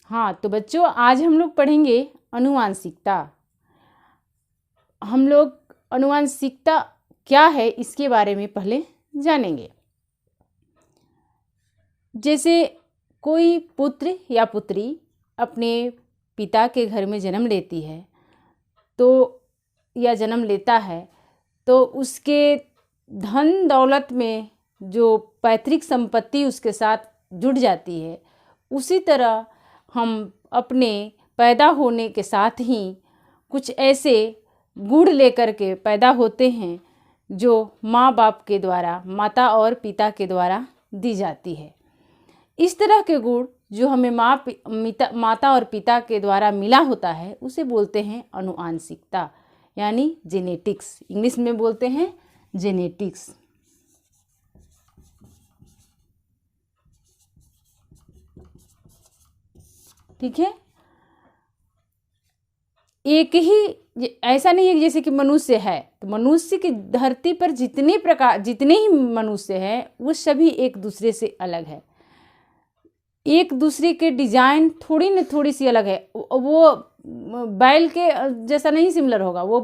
हाँ, तो बच्चों आज हम लोग पढ़ेंगे अनुवांशिकता। हम लोग अनुवांशिकता क्या है इसके बारे में पहले जानेंगे। जैसे कोई पुत्र या पुत्री अपने पिता के घर में जन्म लेती है तो या जन्म लेता है तो उसके धन दौलत में जो पैतृक संपत्ति उसके साथ जुड़ जाती है, उसी तरह हम अपने पैदा होने के साथ ही कुछ ऐसे गुण लेकर के पैदा होते हैं जो माँ बाप के द्वारा, माता और पिता के द्वारा दी जाती है। इस तरह के गुण जो हमें माता और पिता के द्वारा मिला होता है उसे बोलते हैं अनुवांशिकता, यानी जेनेटिक्स। इंग्लिश में बोलते हैं जेनेटिक्स। ठीक है। एक ही ऐसा नहीं है कि जैसे कि मनुष्य है तो मनुष्य की धरती पर जितने ही मनुष्य हैं वो सभी एक दूसरे से अलग है। एक दूसरे के डिजाइन थोड़ी सी अलग है। वो बैल के जैसा नहीं सिमिलर होगा, वो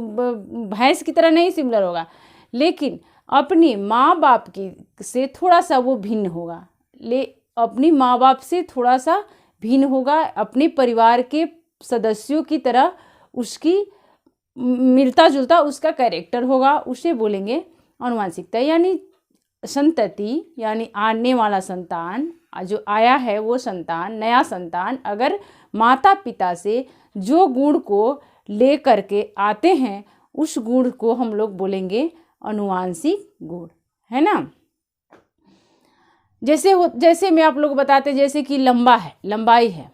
भैंस की तरह नहीं सिमिलर होगा, लेकिन अपनी माँ बाप की से थोड़ा सा वो भिन्न होगा। अपनी माँ बाप से थोड़ा सा भिन्न होगा, अपने परिवार के सदस्यों की तरह उसकी मिलता जुलता उसका कैरेक्टर होगा। उसे बोलेंगे अनुवांशिकता। यानी संतति, यानी आने वाला संतान, जो आया है वो संतान, नया संतान अगर माता पिता से जो गुण को ले करके आते हैं उस गुण को हम लोग बोलेंगे अनुवांशिक गुण, है ना। जैसे मैं आप लोग बताते, जैसे कि लंबाई है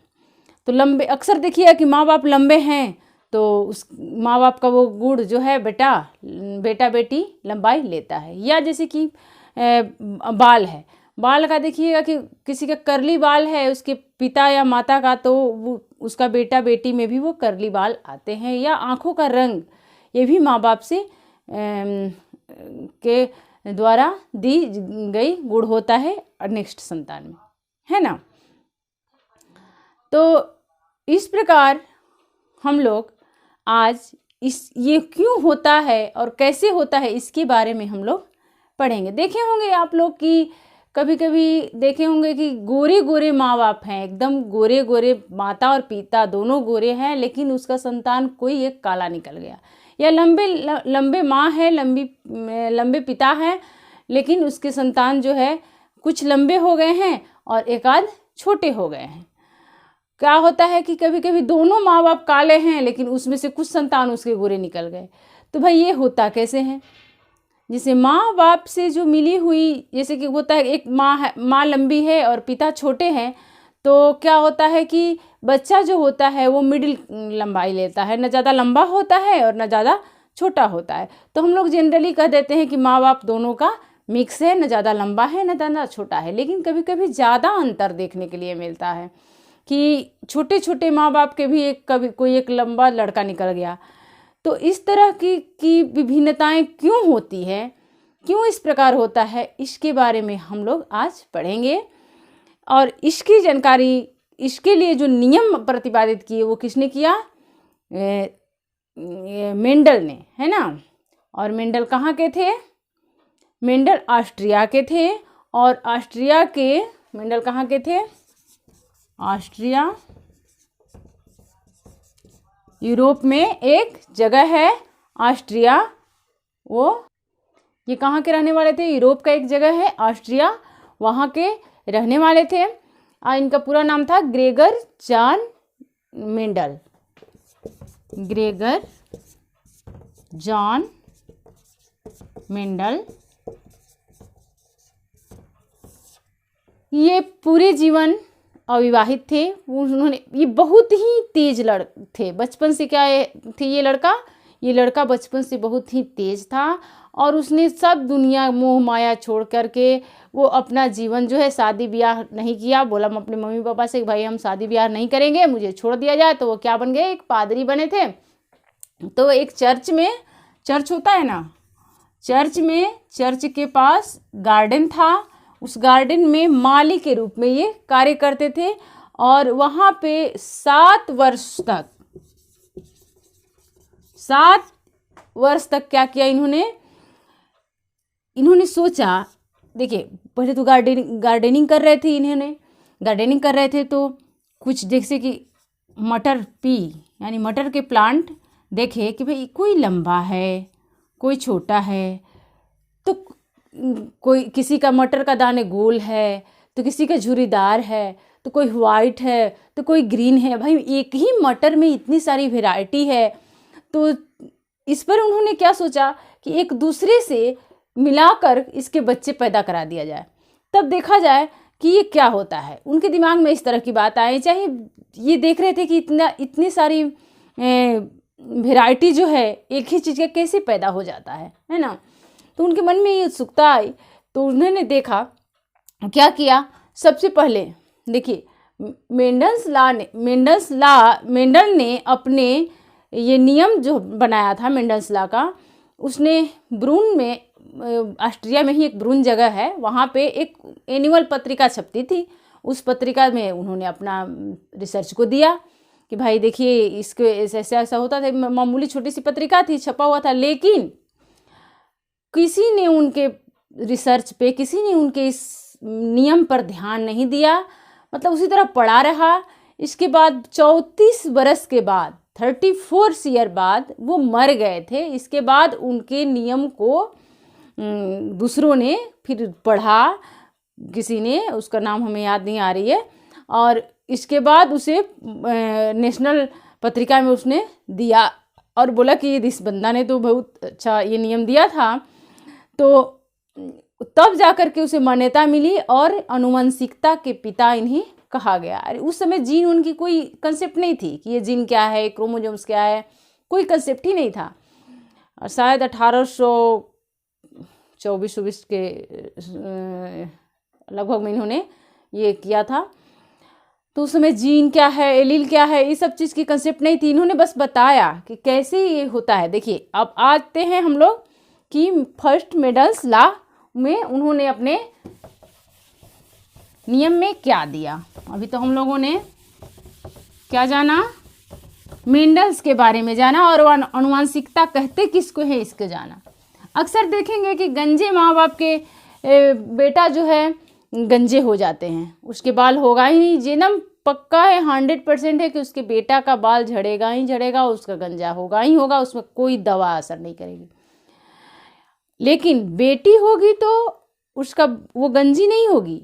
तो लंबे अक्सर देखिए कि माँ बाप लंबे हैं तो उस माँ बाप का वो गुण जो है बेटा बेटी लंबाई लेता है। या जैसे कि बाल है, बाल का देखिएगा कि किसी का कर्ली बाल है उसके पिता या माता का तो वो उसका बेटा बेटी में भी वो कर्ली बाल आते हैं। या आँखों का रंग, ये भी माँ बाप से के द्वारा दी गई गुण होता है नेक्स्ट संतान में, है ना। तो इस प्रकार हम लोग आज ये क्यों होता है और कैसे होता है इसके बारे में हम लोग पढ़ेंगे। देखे होंगे आप लोग कि कभी कभी देखे होंगे कि गोरे गोरे माँ बाप हैं, एकदम गोरे गोरे, माता और पिता दोनों गोरे हैं, लेकिन उसका संतान कोई एक काला निकल गया। या लंबे माँ है, लंबे पिता है, लेकिन उसके संतान जो है कुछ लंबे हो गए हैं और एक आध छोटे हो गए हैं। क्या होता है कि कभी कभी दोनों माँ बाप काले हैं लेकिन उसमें से कुछ संतान उसके गोरे निकल गए। तो भाई ये होता कैसे है? जैसे माँ बाप से जो मिली हुई, जैसे कि होता है एक माँ लंबी है और पिता छोटे हैं, तो क्या होता है कि बच्चा जो होता है वो मिडिल लंबाई लेता है, न ज़्यादा लंबा होता है और न ज़्यादा छोटा होता है। तो हम लोग जनरली कह देते हैं कि माँ बाप दोनों का मिक्स है, न ज़्यादा लंबा है न ज़्यादा छोटा है। लेकिन कभी कभी ज़्यादा अंतर देखने के लिए मिलता है कि छोटे छोटे माँ बाप के भी कोई एक लंबा लड़का निकल गया। तो इस तरह की विभिन्नताएं क्यों होती है, क्यों इस प्रकार होता है, इसके बारे में हम लोग आज पढ़ेंगे। और इसकी जानकारी, इसके लिए जो नियम प्रतिपादित किए वो किसने किया? मेंडल ने, है ना। और मेंडल कहाँ के थे? मेंडल ऑस्ट्रिया के थे। और मेंडल कहाँ के थे? ऑस्ट्रिया, यूरोप में एक जगह है ऑस्ट्रिया, ये कहाँ के रहने वाले थे? यूरोप का एक जगह है ऑस्ट्रिया, वहाँ के रहने वाले थे। इनका पूरा नाम था Gregor John Mendel. Gregor John Mendel. ये पूरे जीवन अविवाहित थे। ये बहुत ही तेज थे बचपन से। क्या थे ये लड़का बचपन से बहुत ही तेज था और उसने सब दुनिया मोह माया छोड़ करके वो अपना जीवन जो है, शादी ब्याह नहीं किया। बोला अपने मम्मी पापा से भाई हम शादी ब्याह नहीं करेंगे, मुझे छोड़ दिया जाए। तो वो क्या बन गए? एक पादरी बने थे। तो एक चर्च होता है ना, चर्च के पास गार्डन था। उस गार्डन में माली के रूप में ये कार्य करते थे और वहाँ पे 7 वर्ष तक क्या किया इन्होंने सोचा। देखिए, पहले तो गार्डनिंग कर रहे थे, गार्डनिंग कर रहे थे तो कुछ जैसे कि मटर यानी मटर के प्लांट देखे कि भाई कोई लंबा है, कोई छोटा है, तो कोई किसी का मटर का दाने गोल है, तो किसी का झुर्रीदार है, तो कोई वाइट है, तो कोई ग्रीन है। भाई एक ही मटर में इतनी सारी वैरायटी है। तो इस पर उन्होंने क्या सोचा कि एक दूसरे से मिलाकर इसके बच्चे पैदा करा दिया जाए, तब देखा जाए कि ये क्या होता है। उनके दिमाग में इस तरह की बात आई। चाहे ये देख रहे थे कि इतनी सारी वैरायटी जो है एक ही चीज़ का कैसे पैदा हो जाता है ना। तो उनके मन में ये उत्सुकता आई। तो उन्होंने देखा, क्या किया, सबसे पहले देखिए मेंडल ने अपने ये नियम जो बनाया था मेंडल्स लॉ का, उसने ब्रून में, ऑस्ट्रिया में ही एक ब्रून जगह है, वहाँ पे एक एनुअल पत्रिका छपती थी। उस पत्रिका में उन्होंने अपना रिसर्च को दिया कि भाई देखिए इसके ऐसा ऐसा होता था। मामूली छोटी सी पत्रिका थी, छपा हुआ था, लेकिन किसी ने उनके रिसर्च पे, किसी ने उनके इस नियम पर ध्यान नहीं दिया, मतलब उसी तरह पड़ा रहा। इसके बाद 34 बरस के बाद, 34 ईयर बाद वो मर गए थे। इसके बाद उनके नियम को दूसरों ने फिर पढ़ा, किसी ने, उसका नाम हमें याद नहीं आ रही है, और इसके बाद उसे नेशनल पत्रिका में उसने दिया और बोला कि इस बंदा ने तो बहुत अच्छा ये नियम दिया था। तो तब जाकर के उसे मान्यता मिली और आनुवंशिकता के पिता इन्हें कहा गया। अरे उस समय जीन उनकी कोई कंसेप्ट नहीं थी कि ये जीन क्या है, क्रोमोसोम्स क्या है, कोई कंसेप्ट ही नहीं था। और शायद 1824 के लगभग में इन्होंने ये किया था। तो उस समय जीन क्या है, एलील क्या है, ये सब चीज़ की कंसेप्ट नहीं थी। इन्होंने बस बताया कि कैसे ये होता है। देखिए अब आते हैं हम लोग कि फर्स्ट मेंडल्स लॉ में उन्होंने अपने नियम में क्या दिया। अभी तो हम लोगों ने क्या जाना, मेंडल्स के बारे में जाना, और आनुवंशिकता कहते किसको है इसको जाना। अक्सर देखेंगे कि गंजे माँ बाप के बेटा जो है गंजे हो जाते हैं, उसके बाल होगा ही नहीं, जन्म पक्का है, 100% है कि उसके बेटा का बाल झड़ेगा ही झड़ेगा, उसका गंजा होगा ही होगा, उसमें कोई दवा असर नहीं करेगी। लेकिन बेटी होगी तो उसका वो गंजी नहीं होगी,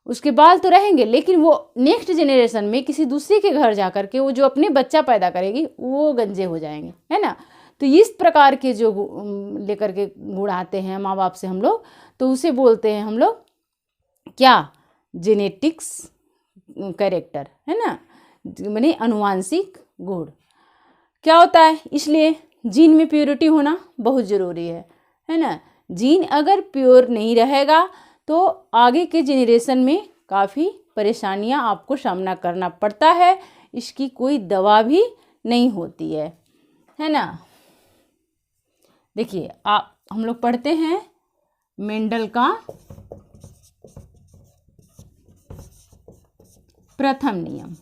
उसके बाल तो रहेंगे, लेकिन वो नेक्स्ट जनरेशन में किसी दूसरे के घर जा कर के वो जो अपने बच्चा पैदा करेगी वो गंजे हो जाएंगे, है ना। तो इस प्रकार के जो लेकर के गुण आते हैं माँ बाप से हम लोग, तो उसे बोलते हैं हम लोग क्या, जेनेटिक्स कैरेक्टर, है ना, माने अनुवांशिक गुण। क्या होता है, इसलिए जीन में प्योरिटी होना बहुत ज़रूरी है ना। जीन अगर प्योर नहीं रहेगा तो आगे के जेनरेशन में काफ़ी परेशानियां आपको सामना करना पड़ता है, इसकी कोई दवा भी नहीं होती है ना। देखिए आप हम लोग पढ़ते हैं मेंडल का प्रथम नियम।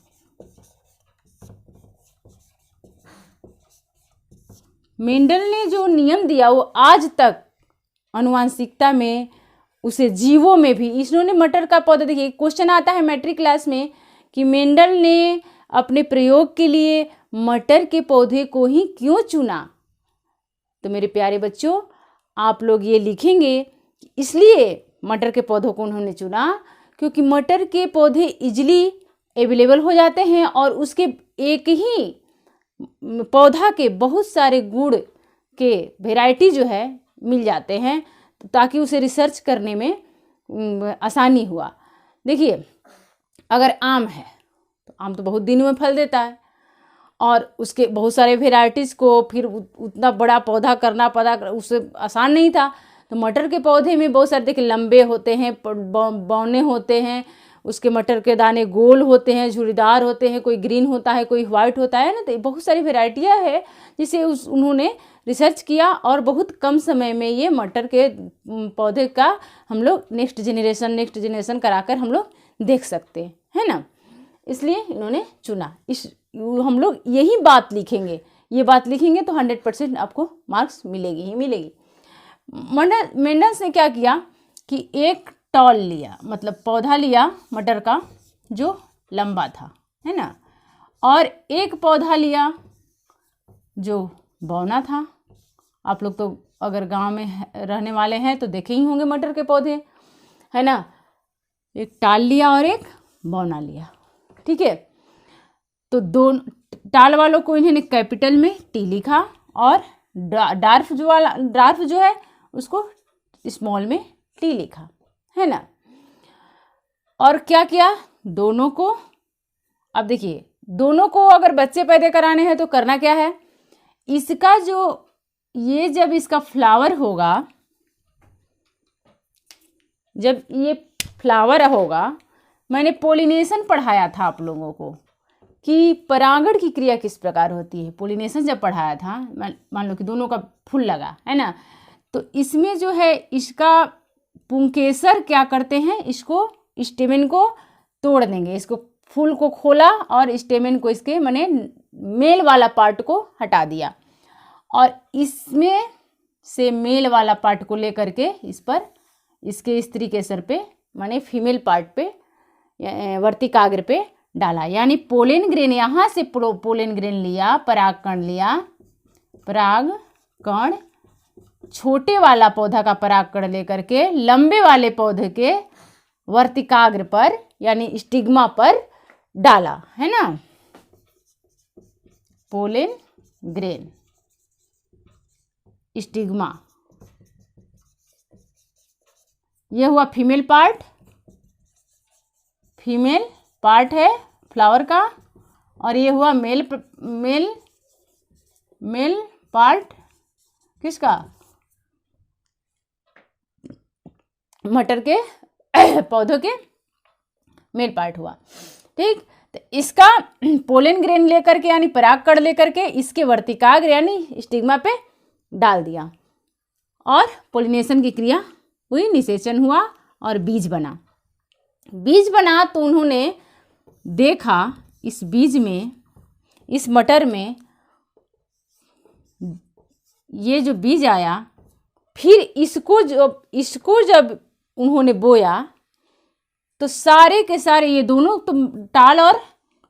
मेंडल ने जो नियम दिया वो आज तक आनुवंशिकता में, उसे जीवों में भी, इन्होंने मटर का पौधा, देखिए क्वेश्चन आता है मैट्रिक क्लास में कि मेंडल ने अपने प्रयोग के लिए मटर के पौधे को ही क्यों चुना। तो मेरे प्यारे बच्चों आप लोग ये लिखेंगे इसलिए मटर के पौधों को उन्होंने चुना क्योंकि मटर के पौधे इजीली अवेलेबल हो जाते हैं और उसके एक ही पौधा के बहुत सारे गुण के वैरायटी जो है मिल जाते हैं, ताकि उसे रिसर्च करने में आसानी हुआ। देखिए अगर आम है तो आम तो बहुत दिनों में फल देता है और उसके बहुत सारे वेराइटीज़ को फिर उतना बड़ा पौधा करना पड़ा, उससे आसान नहीं था। तो मटर के पौधे में बहुत सारे देखिए लंबे होते हैं, बौने होते हैं, उसके मटर के दाने गोल होते हैं, झुर्रीदार होते हैं, कोई ग्रीन होता है, कोई वाइट होता है ना। तो बहुत सारी वेराइटियाँ है जिसे उन्होंने रिसर्च किया और बहुत कम समय में ये मटर के पौधे का हम लोग नेक्स्ट जनरेशन कराकर हम लोग देख सकते हैं, है ना। इसलिए इन्होंने चुना। हम लोग यही बात लिखेंगे, ये बात लिखेंगे तो 100% आपको मार्क्स मिलेगी ही मिलेगी। मेंडल्स ने क्या किया कि एक टॉल लिया, मतलब पौधा लिया मटर का जो लंबा था, है ना, और एक पौधा लिया जो बौना था। आप लोग तो अगर गांव में रहने वाले हैं तो देखे ही होंगे मटर के पौधे, है ना। एक टाल लिया और एक बौना लिया, ठीक है। तो दोनों टाल वालों को इन्होंने कैपिटल में टी लिखा और डार्फ जो है उसको स्मॉल में टी लिखा, है ना। और क्या किया दोनों को, अब देखिए दोनों को अगर बच्चे पैदा कराने हैं तो करना क्या है, इसका जो ये जब इसका फ्लावर होगा, जब ये फ्लावर होगा, मैंने पोलिनेशन पढ़ाया था आप लोगों को कि परागण की क्रिया किस प्रकार होती है। पोलिनेशन जब पढ़ाया था, मान लो कि दोनों का फूल लगा, है ना, तो इसमें जो है इसका पुंकेसर क्या करते हैं, इसको स्टेमेन को तोड़ देंगे, इसको फूल को खोला और स्टेमेन को इसके माने मेल वाला पार्ट को हटा दिया और इसमें से मेल वाला पार्ट को लेकर के इस पर इसके स्त्री के सर पे माने फीमेल पार्ट पे वर्तिकाग्र पे डाला। यानी पोलन ग्रेन, यहाँ से पोलन ग्रेन लिया, परागकण लिया, परागकण छोटे वाला पौधा का परागकण लेकर के लंबे वाले पौधे के वर्तिकाग्र पर यानी स्टिग्मा पर डाला, है ना। पोलन ग्रेन स्टिग्मा, यह हुआ फीमेल पार्ट है फ्लावर का, और ये हुआ मेल पार्ट किसका, मटर के पौधों के मेल पार्ट हुआ, ठीक। तो इसका पोलन ग्रेन लेकर के यानी परागकण लेकर के इसके वर्तिकाग्र यानी स्टिग्मा पे डाल दिया और पोलिनेशन की क्रिया हुई, निषेचन हुआ और बीज बना। तो उन्होंने देखा इस बीज में, इस मटर में ये जो बीज आया, फिर इसको जब उन्होंने बोया तो सारे के सारे, ये दोनों तो टाल और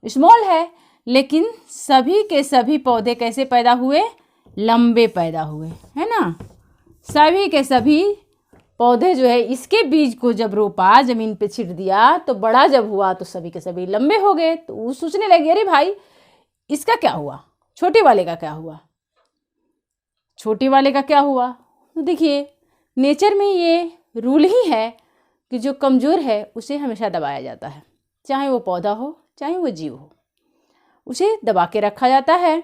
स्मॉल है, लेकिन सभी के सभी पौधे कैसे पैदा हुए, लंबे पैदा हुए, है ना। सभी के सभी पौधे जो है इसके बीज को जब रोपा, जमीन पे छिट दिया, तो बड़ा जब हुआ तो सभी के सभी लंबे हो गए। तो वो सोचने लगे अरे भाई इसका क्या हुआ, छोटे वाले का क्या हुआ, तो देखिए नेचर में ये रूल ही है कि जो कमज़ोर है उसे हमेशा दबाया जाता है, चाहे वो पौधा हो चाहे वो जीव हो, उसे दबा के रखा जाता है।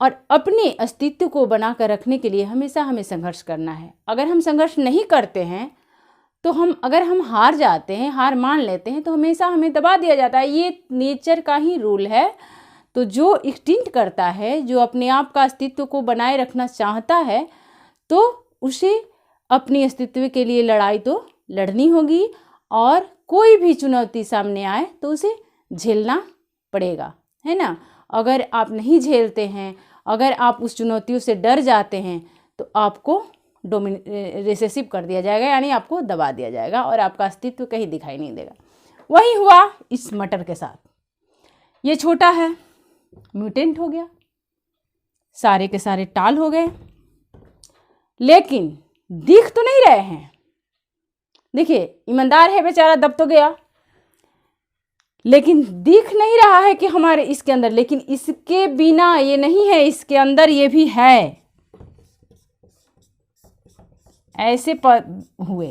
और अपने अस्तित्व को बनाकर रखने के लिए हमेशा हमें संघर्ष करना है। अगर हम संघर्ष नहीं करते हैं तो अगर हम हार जाते हैं, हार मान लेते हैं, तो हमेशा हमें दबा दिया जाता है। ये नेचर का ही रूल है। तो जो एक्सटिंक्ट करता है, जो अपने आप का अस्तित्व को बनाए रखना चाहता है, तो उसे अपने अस्तित्व के लिए लड़ाई तो लड़नी होगी और कोई भी चुनौती सामने आए तो उसे झेलना पड़ेगा, है ना। अगर आप नहीं झेलते हैं, अगर आप उस चुनौतियों से डर जाते हैं, तो आपको रिसेसिव कर दिया जाएगा, यानी आपको दबा दिया जाएगा और आपका अस्तित्व कहीं दिखाई नहीं देगा। वही हुआ इस मटर के साथ। ये छोटा है, म्यूटेंट हो गया, सारे के सारे टाल हो गए, लेकिन दिख तो नहीं रहे हैं। देखिए ईमानदार है बेचारा, दब तो गया, लेकिन दिख नहीं रहा है कि हमारे इसके अंदर, लेकिन इसके बिना ये नहीं है, इसके अंदर ये भी है। ऐसे हुए,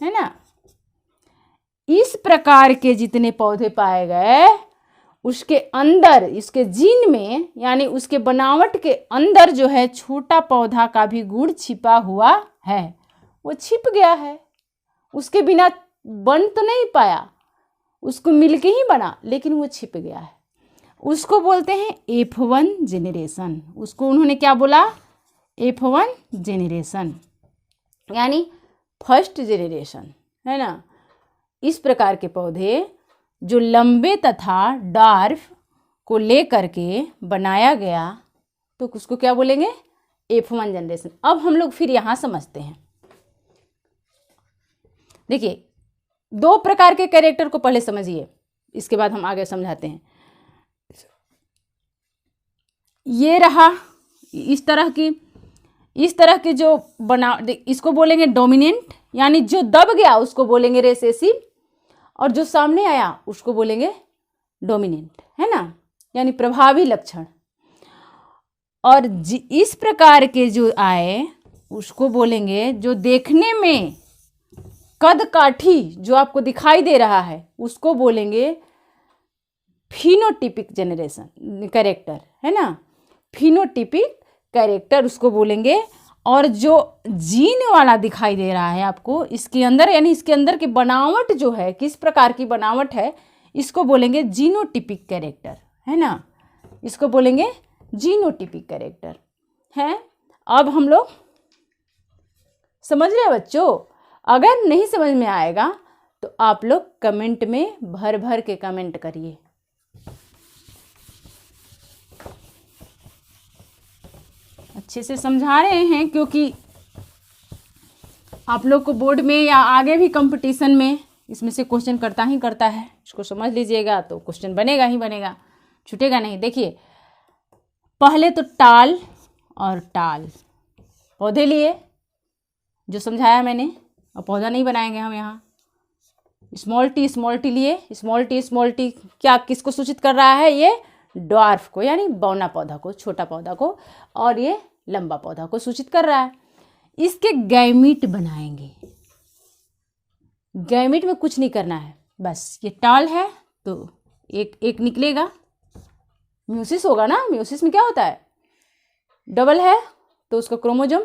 है ना। इस प्रकार के जितने पौधे पाए गए, उसके अंदर, इसके जीन में, यानी उसके बनावट के अंदर जो है छोटा पौधा का भी गुण छिपा हुआ है। वो छिप गया है, उसके बिना बन तो नहीं पाया, उसको मिलके ही बना, लेकिन वो छिप गया है। उसको बोलते हैं F1 जेनरेशन। उसको उन्होंने क्या बोला, F1 जेनरेशन, यानी फर्स्ट जेनरेशन, है ना। इस प्रकार के पौधे जो लंबे तथा डार्फ को लेकर के बनाया गया, तो उसको क्या बोलेंगे? F1 generation. अब हम लोग फिर यहां समझते हैं। देखिए, दो प्रकार के कैरेक्टर को पहले समझिए, इसके बाद हम आगे समझाते हैं। ये रहा इस तरह की जो बना, इसको बोलेंगे डोमिनेंट, यानी जो दब गया उसको बोलेंगे रेसेसिव, और जो सामने आया उसको बोलेंगे डोमिनेंट, है ना, यानी प्रभावी लक्षण। और इस प्रकार के जो आए उसको बोलेंगे, जो देखने में कद काठी जो आपको दिखाई दे रहा है उसको बोलेंगे फिनोटिपिक जनरेशन कैरेक्टर, है ना, फिनोटिपिक कैरेक्टर उसको बोलेंगे। और जो जीन वाला दिखाई दे रहा है आपको इसके अंदर, यानी इसके अंदर की बनावट जो है, किस प्रकार की बनावट है, इसको बोलेंगे जीनोटिपिक कैरेक्टर, है ना, इसको बोलेंगे जीनोटिपिक कैरेक्टर है। अब हम लोग समझ रहे हैं बच्चों? अगर नहीं समझ में आएगा तो आप लोग कमेंट में भर भर के कमेंट करिए। अच्छे से समझा रहे हैं, क्योंकि आप लोग को बोर्ड में या आगे भी कंपटीशन में इसमें से क्वेश्चन करता ही करता है। इसको समझ लीजिएगा तो क्वेश्चन बनेगा ही बनेगा, छूटेगा नहीं। देखिए, पहले तो टाल और टाल पौधे लिए, जो समझाया मैंने, और पौधा नहीं बनाएंगे हम यहाँ। स्मॉल टी लिए, स्मॉल टी क्या किसको सूचित कर रहा है? ये ड्वार्फ को, यानी बौना पौधा को, छोटा पौधा को, और ये लंबा पौधा को सूचित कर रहा है। इसके गैमीट बनाएंगे। गैमीट में कुछ नहीं करना है, बस ये टाल है तो एक निकलेगा, म्यूसिस होगा ना। म्यूसिस में क्या होता है? डबल है तो उसका क्रोमोजोम,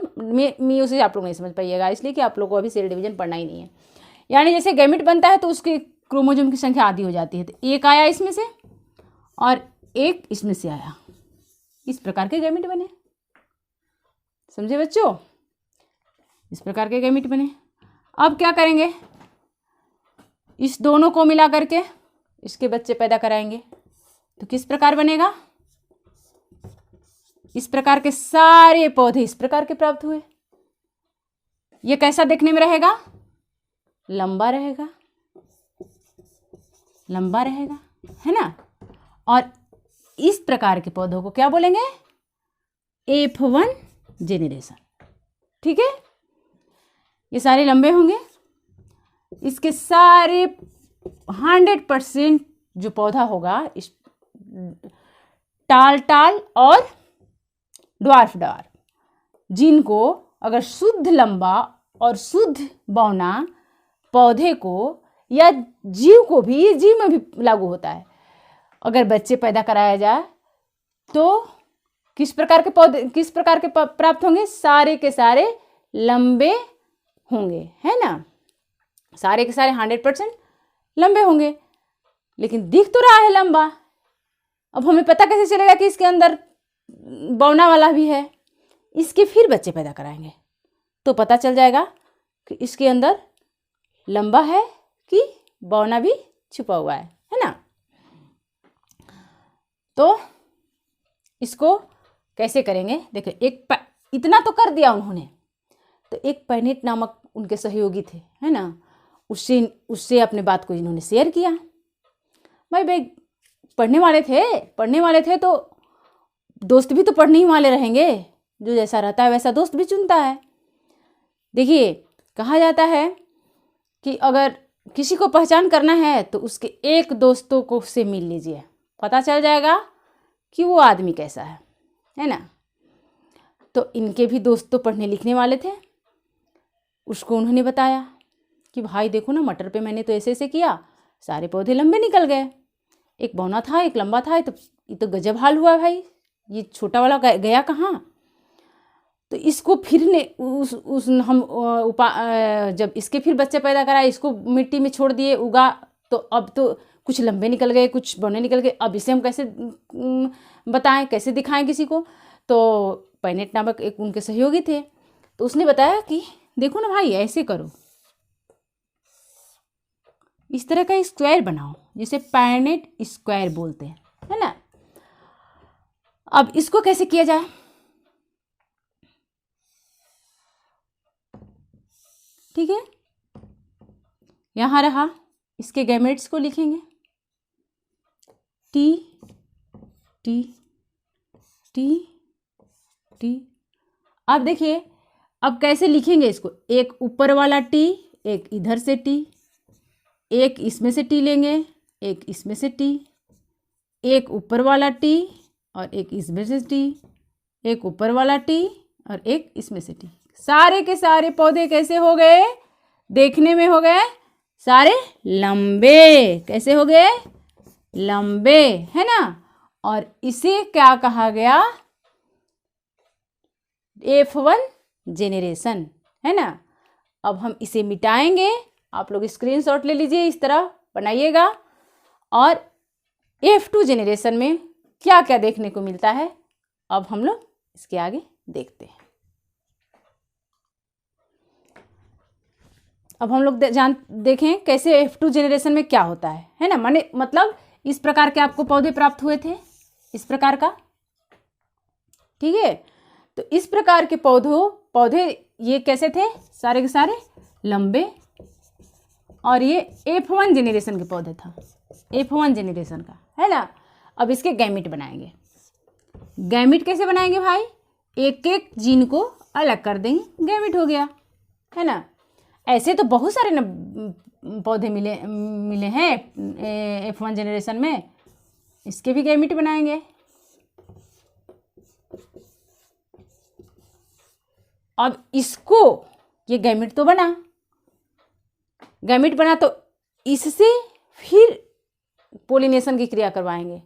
म्यूसिस आप लोग नहीं समझ पाइएगा इसलिए कि आप लोग को अभी सेल डिवीजन पढ़ना ही नहीं है। यानी जैसे गैमीट बनता है तो उसके क्रोमोजोम की संख्या आधी हो जाती है, तो एक आया इसमें से और एक इसमें से आया, इस प्रकार के गैमीट बने। समझे बच्चों? इस प्रकार के गैमीट बने। अब क्या करेंगे? इस दोनों को मिला करके इसके बच्चे पैदा कराएंगे, तो किस प्रकार बनेगा? इस प्रकार के सारे पौधे इस प्रकार के प्राप्त हुए। ये कैसा देखने में रहेगा? लंबा रहेगा, लंबा रहेगा, है ना। और इस प्रकार के पौधों को क्या बोलेंगे? F1 generation. ठीक है, ये सारे लंबे होंगे। इसके सारे 100% जो पौधा होगा, इस टाल और ड्वार्फ जिनको अगर शुद्ध लंबा और शुद्ध बौना पौधे को या जीव को भी, ये जीव में भी लागू होता है, अगर बच्चे पैदा कराया जाए तो किस प्रकार के पौधे, किस प्रकार के प्राप्त होंगे? सारे के सारे लंबे होंगे, है ना, सारे के सारे 100% लंबे होंगे। लेकिन दिख तो रहा है लंबा, अब हमें पता कैसे चलेगा कि इसके अंदर बौना वाला भी है? इसके फिर बच्चे पैदा कराएंगे तो पता चल जाएगा कि इसके अंदर लंबा है कि बौना भी छुपा हुआ है ना। तो इसको कैसे करेंगे? देखिए, इतना तो कर दिया उन्होंने, तो एक पैनेट नामक उनके सहयोगी थे, है ना, उससे अपने बात को इन्होंने शेयर किया। भाई पढ़ने वाले थे तो दोस्त भी तो पढ़ने ही वाले रहेंगे, जो जैसा रहता है वैसा दोस्त भी चुनता है। देखिए, कहा जाता है कि अगर किसी को पहचान करना है तो उसके एक दोस्तों को से मिल लीजिए, पता चल जाएगा कि वो आदमी कैसा है ना। तो इनके भी दोस्त तो पढ़ने लिखने वाले थे। उसको उन्होंने बताया कि भाई देखो ना, मटर पे मैंने तो ऐसे ऐसे किया, सारे पौधे लंबे निकल गए, एक बौना था एक लंबा था, ये तो गजब हाल हुआ भाई, ये छोटा वाला गया कहाँ? तो इसको फिर ने जब इसके फिर बच्चे पैदा कराए, इसको मिट्टी में छोड़ दिए, उगा, तो अब तो कुछ लंबे निकल गए, कुछ बौने निकल गए। अब इसे हम कैसे बताएं, कैसे दिखाएं किसी को? तो पैनेट नामक एक उनके सहयोगी थे, तो उसने बताया कि देखो ना भाई, ऐसे करो, इस तरह का स्क्वायर बनाओ, जिसे पैनेट स्क्वायर बोलते हैं, है ना। अब इसको कैसे किया जाए, ठीक है, यहां रहा, इसके गैमेट्स को लिखेंगे टी टी टी टी। अब देखिए, अब कैसे लिखेंगे इसको, एक ऊपर वाला टी, एक इधर से टी, एक इसमें से टी लेंगे, एक इसमें से टी, एक ऊपर वाला टी और एक इसमें से टी, एक ऊपर वाला टी और एक इसमें से टी। सारे के सारे पौधे कैसे हो गए, देखने में हो गए सारे लंबे, कैसे हो गए, लंबे, है ना। और इसे क्या कहा गया, F1 जेनरेशन, है ना। अब हम इसे मिटाएंगे, आप लोग स्क्रीनशॉट ले लीजिए, इस तरह बनाइएगा। और F2 जेनरेशन में क्या क्या देखने को मिलता है, अब हम लोग इसके आगे देखते हैं। अब हम लोग देखें कैसे F2 जेनरेशन में क्या होता है ना। माने मतलब इस प्रकार के आपको पौधे प्राप्त हुए थे, इस प्रकार का, ठीक है। तो इस प्रकार के पौधे ये कैसे थे, सारे के सारे लंबे, और ये F1 जेनरेशन के पौधे था, F1 जेनरेशन का, है ना। अब इसके गैमिट बनाएंगे। गैमिट कैसे बनाएंगे भाई, एक एक जीन को अलग कर देंगे, गैमिट हो गया, है ना। ऐसे तो बहुत सारे पौधे मिले हैं F1 जेनरेशन में, इसके भी गैमिट बनाएंगे। अब इसको, ये गैमिट तो बना, तो इससे फिर पोलिनेशन की क्रिया करवाएंगे।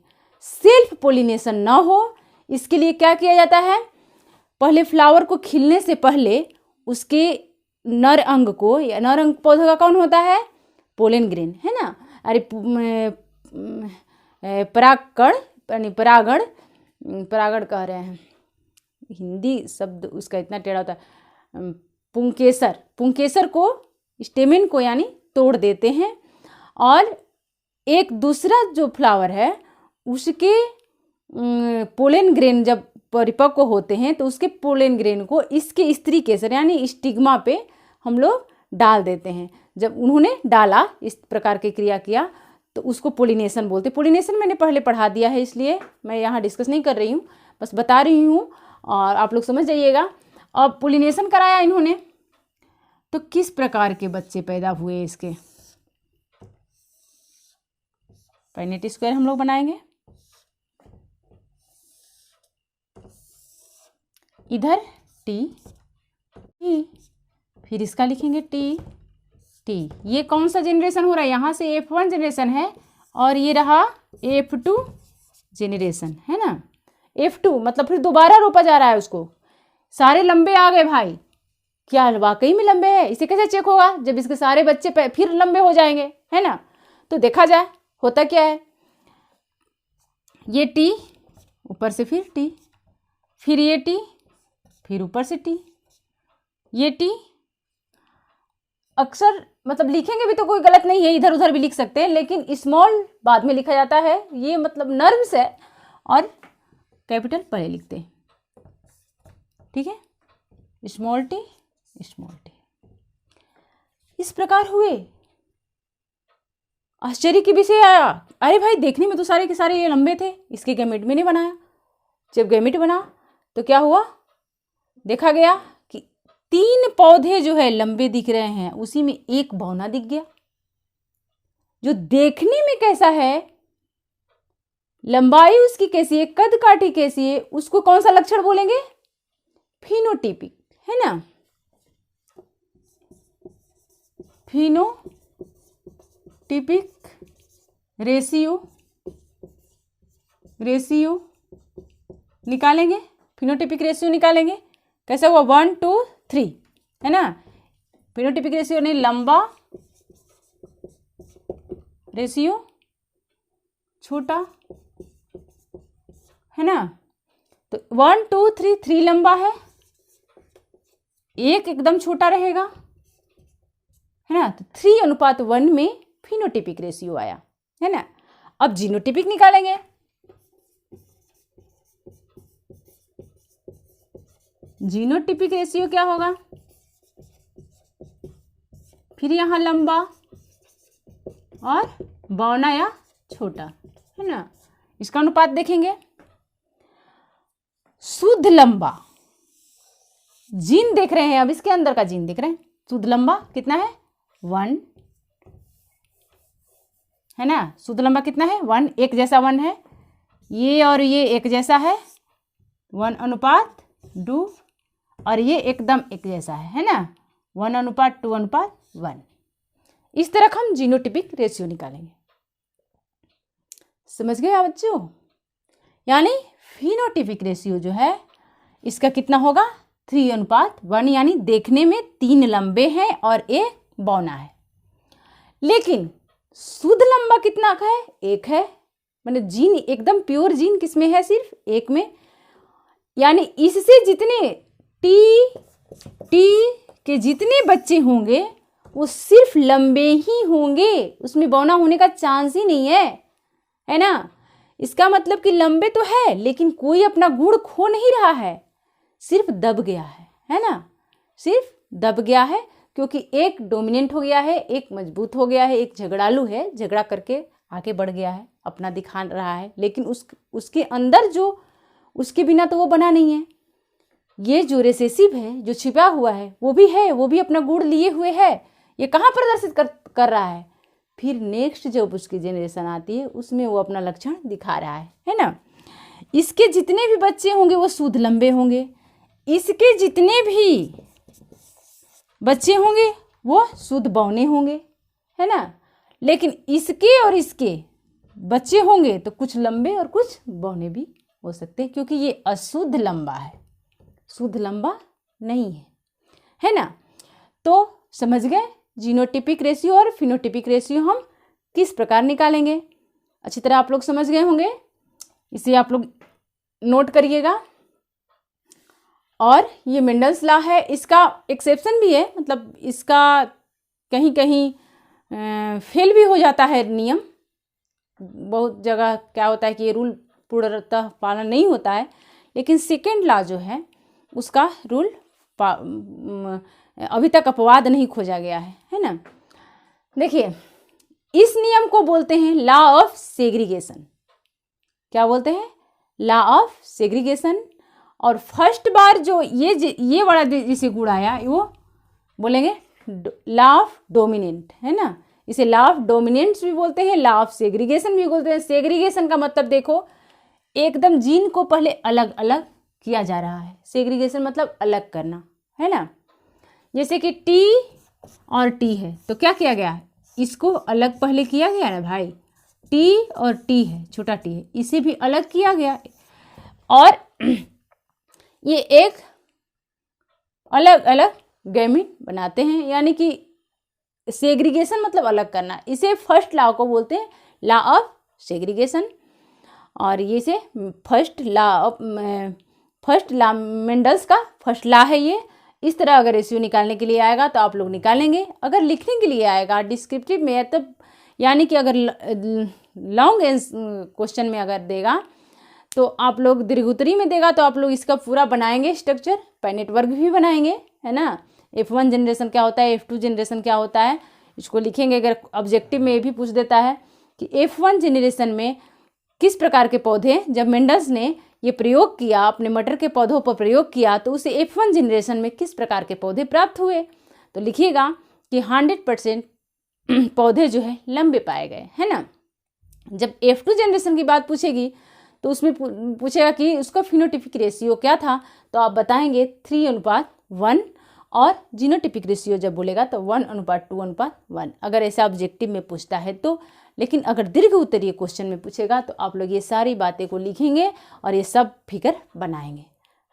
सेल्फ पोलिनेशन ना हो, इसके लिए क्या किया जाता है, पहले फ्लावर को खिलने से पहले उसके नर अंग को, या नर अंग पौधे का कौन होता है, पोलन ग्रेन, है ना। अरे परागण कह रहे हैं, हिंदी शब्द उसका इतना टेढ़ा होता है, पुंकेसर को, स्टेमिन को यानी तोड़ देते हैं, और एक दूसरा जो फ्लावर है उसके पोलन ग्रेन जब परिपक्व होते हैं तो उसके पोलन ग्रेन को इसके स्त्री केसर यानी स्टिग्मा पे हम लोग डाल देते हैं। जब उन्होंने डाला, इस प्रकार की क्रिया किया, तो उसको पोलिनेशन बोलते। पोलिनेशन मैंने पहले पढ़ा दिया है, इसलिए मैं यहाँ डिस्कस नहीं कर रही हूँ, बस बता रही हूँ और आप लोग समझ जाइएगा। अब पोलिनेशन कराया इन्होंने, तो किस प्रकार के बच्चे पैदा हुए इसके, पैनेट स्क्वायर हम लोग बनाएंगे। इधर टी, फिर इसका लिखेंगे टी। ये कौन सा जेनरेशन हो रहा है, यहाँ से F1 जेनरेशन है, और ये रहा F2 जेनरेशन, है ना। F2 मतलब फिर दोबारा रोपा जा रहा है उसको। सारे लंबे आ गए भाई, क्या वाकई में लंबे है, इसे कैसे चेक होगा, जब इसके सारे बच्चे फिर लंबे हो जाएंगे, है ना। तो देखा जाए होता क्या है, ये टी, ऊपर से फिर टी, फिर ये टी, फिर ऊपर से टी, ये टी। अक्सर मतलब लिखेंगे भी तो कोई गलत नहीं है, इधर उधर भी लिख सकते हैं, लेकिन स्मॉल बाद में लिखा जाता है, ये मतलब नर्म्स है, और कैपिटल पहले लिखते हैं, ठीक है। स्मॉल टी, इस प्रकार हुए। आश्चर्य की विषय आया, अरे भाई देखने में तो सारे के सारे ये लंबे थे, इसके गैमेट में नहीं बनाया। जब गैमेट बना तो क्या हुआ, देखा गया कि 3 पौधे जो है लंबे दिख रहे हैं, उसी में एक बौना दिख गया, जो देखने में कैसा है, लंबाई उसकी कैसी है, कद काठी कैसी है, उसको कौन सा लक्षण बोलेंगे, फिनोटिपिक, है ना। फिनोटिपिक रेशियो निकालेंगे, फिनोटिपिक रेशियो निकालेंगे। कैसा हुआ, 1 2 3, है ना। फिनोटिपिक रेशियो नहीं, लंबा, रेशियो छोटा, है ना। तो 1 2 3, 3 लंबा है, 1 एकदम छोटा रहेगा, है ना। तो 3:1 में फिनोटिपिक रेशियो आया, है ना। अब जीनोटिपिक निकालेंगे। जीनोटिपिक रेशियो क्या होगा, फिर यहाँ लंबा और बौना या छोटा, है ना। इसका अनुपात देखेंगे। शुद्ध लंबा जीन देख रहे हैं, अब इसके अंदर का जीन देख रहे हैं। शुद्ध लंबा कितना है, 1, है ना। शुद्ध लंबा कितना है, 1, एक जैसा 1 है। ये और ये एक जैसा है, 1:2, और ये एकदम एक जैसा है ना, 1:2:1। इस तरह हम जीनोटिपिक रेशियो निकालेंगे। समझ गए आप बच्चों। यानी फिनोटिपिक रेशियो जो है इसका कितना होगा, 3:1, यानी देखने में 3 लंबे हैं और एक बौना है। लेकिन शुद्ध लंबा कितना का है, 1 है। मतलब जीन एकदम प्योर जीन किसमें है, सिर्फ 1 में। यानी इससे जितने टी के जितने बच्चे होंगे वो सिर्फ लंबे ही होंगे, उसमें बौना होने का चांस ही नहीं है ना। इसका मतलब कि लंबे तो है लेकिन कोई अपना गुण खो नहीं रहा है, सिर्फ दब गया है ना। सिर्फ दब गया है क्योंकि एक डोमिनेंट हो गया है, एक मजबूत हो गया है, एक झगड़ालू है, झगड़ा करके आगे बढ़ गया है, अपना दिखा रहा है। लेकिन उसके अंदर जो, उसके बिना तो वो बना नहीं है। ये जो रिसेसिव है, जो छिपा हुआ है, वो भी है, वो भी अपना गुण लिए हुए है। ये कहाँ प्रदर्शित कर रहा है, फिर नेक्स्ट जब उसकी जेनरेशन आती है उसमें वो अपना लक्षण दिखा रहा है ना। इसके जितने भी बच्चे होंगे वो शुद्ध लंबे होंगे, इसके जितने भी बच्चे होंगे वो शुद्ध बौने होंगे, है ना। लेकिन इसके और इसके बच्चे होंगे तो कुछ लंबे और कुछ बौने भी हो सकते हैं, क्योंकि ये अशुद्ध लंबा है, शुद्ध लंबा नहीं है ना। तो समझ गए जीनोटिपिक रेशियो और फिनोटिपिक रेशियो हम किस प्रकार निकालेंगे। अच्छी तरह आप लोग समझ गए होंगे, इसे आप लोग नोट करिएगा। और ये मेंडल्स लॉ है, इसका एक्सेप्शन भी है, मतलब इसका कहीं कहीं फेल भी हो जाता है नियम। बहुत जगह क्या होता है कि ये रूल पूर्णतः पालन नहीं होता है, लेकिन सेकेंड लॉ जो है उसका रूल अभी तक अपवाद नहीं खोजा गया है ना। देखिए इस नियम को बोलते हैं लॉ ऑफ सेग्रीगेशन। क्या बोलते हैं, लॉ ऑफ सेग्रीगेशन। और फर्स्ट बार जो ये वाला जिसे गुण आया वो बोलेंगे लॉ ऑफ डोमिनेंट, है ना। इसे लॉ ऑफ डोमिनेंस भी बोलते हैं, लॉ ऑफ सेग्रीगेशन भी बोलते हैं। सेग्रीगेशन का मतलब देखो, एकदम जीन को पहले अलग अलग किया जा रहा है। सेग्रीगेशन मतलब अलग करना, है ना। जैसे कि टी और टी है तो क्या किया गया, इसको अलग पहले किया गया ना भाई। टी और टी है, छोटा टी है, इसे भी अलग किया गया। और ये एक अलग अलग गैमीट बनाते हैं, यानी कि सेग्रीगेशन मतलब अलग करना। इसे फर्स्ट लॉ को बोलते हैं लॉ ऑफ सेग्रीगेशन। और ये से फर्स्ट लॉ मेंडल्स का फर्स्ट लॉ है ये। इस तरह अगर रेशियो निकालने के लिए आएगा तो आप लोग निकालेंगे। अगर लिखने के लिए आएगा डिस्क्रिप्टिव में, तब यानी कि अगर लॉन्ग क्वेश्चन में अगर देगा तो आप लोग दीर्घोत्तरी में देगा तो आप लोग इसका पूरा बनाएंगे स्ट्रक्चर, पैनेट वर्ग भी बनाएंगे, है ना। F1 जनरेशन क्या होता है, F2 जनरेशन क्या होता है, इसको लिखेंगे। अगर ऑब्जेक्टिव में ये भी पूछ देता है कि F1 जनरेशन में किस प्रकार के पौधे, जब मेंडल्स ने ये प्रयोग किया, अपने मटर के पौधों पर प्रयोग किया, तो उसे F1 जनरेशन में किस प्रकार के पौधे प्राप्त हुए। तो लिखिएगा कि 100% पौधे जो है लंबे पाए गए, है ना। जब F2 जनरेशन की बात पूछेगी तो उसमें पूछेगा कि उसका फिनोटिपिक रेशियो क्या था, तो आप बताएंगे 3:1। और जीनोटिपिक रेशियो जब बोलेगा तो 1:2:1 अगर ऐसा ऑब्जेक्टिव में पूछता है तो। लेकिन अगर दीर्घ उत्तरीय क्वेश्चन में पूछेगा तो आप लोग ये सारी बातें को लिखेंगे और ये सब फिगर बनाएंगे,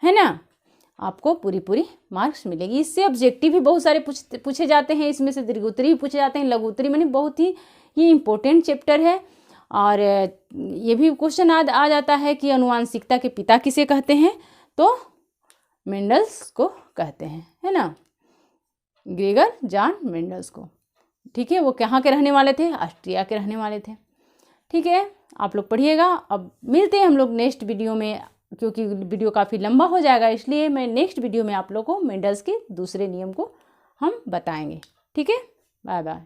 है ना। आपको पूरी मार्क्स मिलेगी। इससे ऑब्जेक्टिव भी बहुत सारे पूछे जाते हैं, इसमें से दीर्घ उत्तरीय भी पूछे जाते हैं, लघु उत्तरीय, मैंने बहुत ही ये इम्पोर्टेंट चैप्टर है। और ये भी क्वेश्चन आ जाता है कि अनुवांशिकता के पिता किसे कहते हैं, तो मेंडल्स को कहते हैं, है ना, ग्रेगर जॉन मेंडल्स को। ठीक है, वो कहाँ के रहने वाले थे? ऑस्ट्रिया के रहने वाले थे। ठीक है, आप लोग पढ़िएगा। अब मिलते हैं हम लोग नेक्स्ट वीडियो में, क्योंकि वीडियो काफ़ी लंबा हो जाएगा, इसलिए मैं नेक्स्ट वीडियो में आप लोग को मेंडल्स के दूसरे नियम को हम बताएंगे। ठीक है, बाय बाय।